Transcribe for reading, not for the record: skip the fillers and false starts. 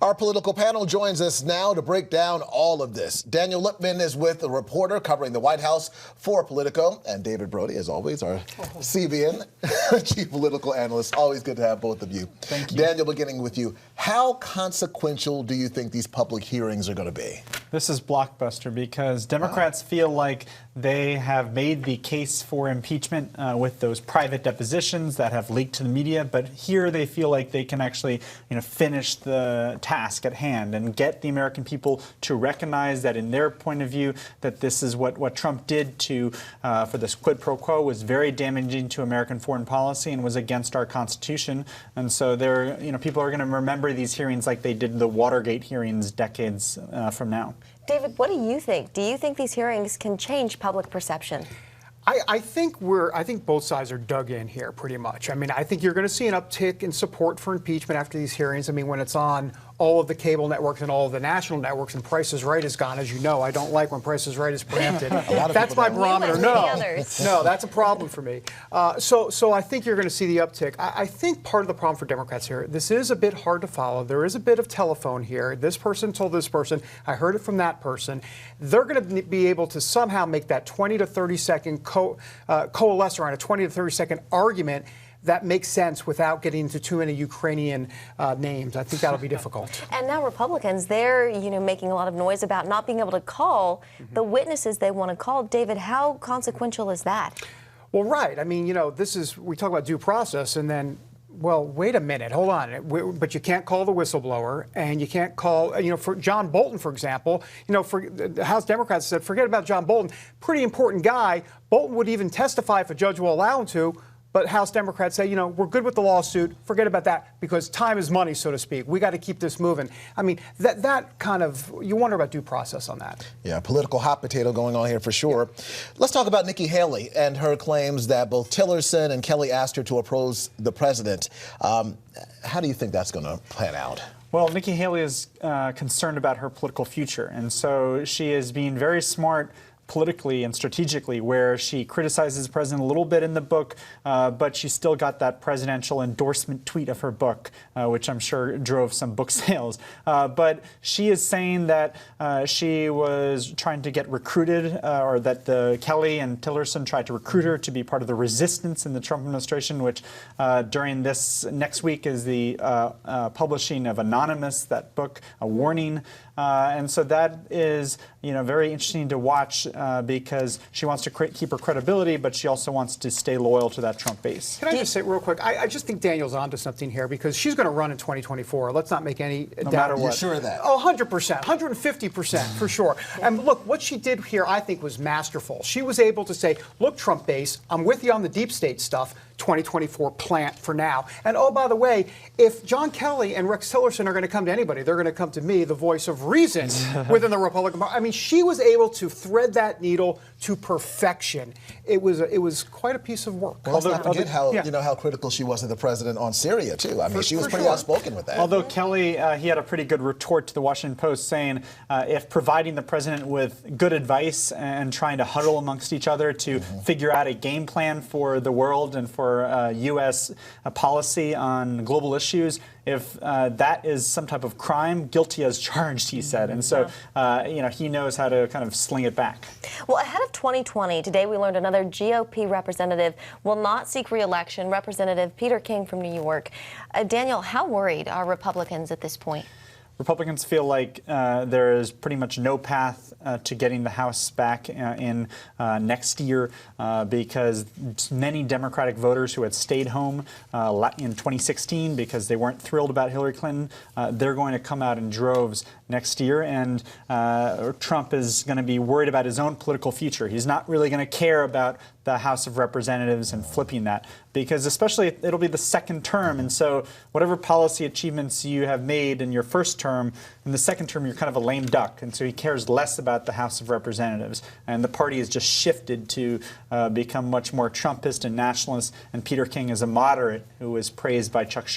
Our political panel joins us now to break down all of this. Daniel Lippman is with a reporter covering the White House for Politico, and David Brody, as always, our CBN chief political analyst. Always good to have both of you. Thank you. Daniel, beginning with you. How consequential do you think these public hearings are going to be? This is blockbuster because Democrats feel like they have made the case for impeachment with those private depositions that have leaked to the media, but here they feel like they can actually, finish the task at hand and get the American people to recognize that, in their point of view, that this is what Trump did to for this quid pro quo was very damaging to American foreign policy and was against our Constitution. And so people are going to remember these hearings like they did the Watergate hearings decades from now. David, what do you think? Do you think these hearings can change public perception? I think both sides are dug in here pretty much. I mean, I think you're going to see an uptick in support for impeachment after these hearings. I mean, when it's on all of the cable networks and all of the national networks, and Price is Right is gone, as you know. I don't like when Price is Right is preempted. That's my barometer. No, that's a problem for me. So I think you're going to see the uptick. I think part of the problem for Democrats here, this is a bit hard to follow. There is a bit of telephone here. This person told this person. I heard it from that person. They're going to be able to somehow make that 20 to 30 second coalesce around a 20 to 30 second argument that makes sense without getting into too many Ukrainian names. I think that'll be difficult. And now Republicans, they're making a lot of noise about not being able to call the witnesses they want to call. David, how consequential is that? Well, right. I mean, we talk about due process, and then, well, wait a minute, hold on. But you can't call the whistleblower, and you can't call, for John Bolton, for example, for the House Democrats said, forget about John Bolton, pretty important guy. Bolton would even testify if a judge will allow him to. But House Democrats say, we're good with the lawsuit. Forget about that, because time is money, so to speak. We got to keep this moving. I mean, that kind of, you wonder about due process on that. Yeah, political hot potato going on here for sure. Yeah. Let's talk about Nikki Haley and her claims that both Tillerson and Kelly asked her to oppose the president. How do you think that's going to plan out? Well, Nikki Haley is concerned about her political future, and so she is being very smart politically and strategically, where she criticizes the president a little bit in the book, but she still got that presidential endorsement tweet of her book, which I'm sure drove some book sales. But she is saying that she was trying to get recruited, or that Kelly and Tillerson tried to recruit her to be part of the resistance in the Trump administration, which during this next week is the publishing of Anonymous, that book, A Warning. And so that is, very interesting to watch because she wants to keep her credibility, but she also wants to stay loyal to that Trump base. Can I just say real quick, I just think Daniel's onto something here, because she's going to run in 2024. Let's not make any doubt. No matter what. You're sure of that? Oh, 100%, 150% for sure. And look, what she did here, I think, was masterful. She was able to say, look, Trump base, I'm with you on the deep state stuff. 2024 plant for now. And oh, by the way, if John Kelly and Rex Tillerson are going to come to anybody, they're going to come to me, the voice of reason within the Republican Party. I mean, she was able to thread that needle to perfection. It was quite a piece of work. Well, let's not forget how critical she was of the president on Syria too. I mean, she was pretty outspoken with that. Although Kelly, he had a pretty good retort to the Washington Post, saying if providing the president with good advice and trying to huddle amongst each other to figure out a game plan for the world and for U.S. policy on global issues, if that is some type of crime, guilty as charged, he said. And so, he knows how to kind of sling it back. Well, ahead of 2020, today we learned another GOP representative will not seek re-election, Representative Peter King from New York. Daniel, how worried are Republicans at this point? Republicans feel like there is pretty much no path to getting the House back in next year because many Democratic voters who had stayed home in 2016 because they weren't thrilled about Hillary Clinton, they're going to come out in droves next year, and Trump is going to be worried about his own political future. He's not really going to care about the House of Representatives and flipping that, because especially it'll be the second term, and so whatever policy achievements you have made in your first term, in the second term you're kind of a lame duck, and so he cares less about the House of Representatives, and the party has just shifted to become much more Trumpist and nationalist, and Peter King is a moderate who was praised by Chuck Schumer.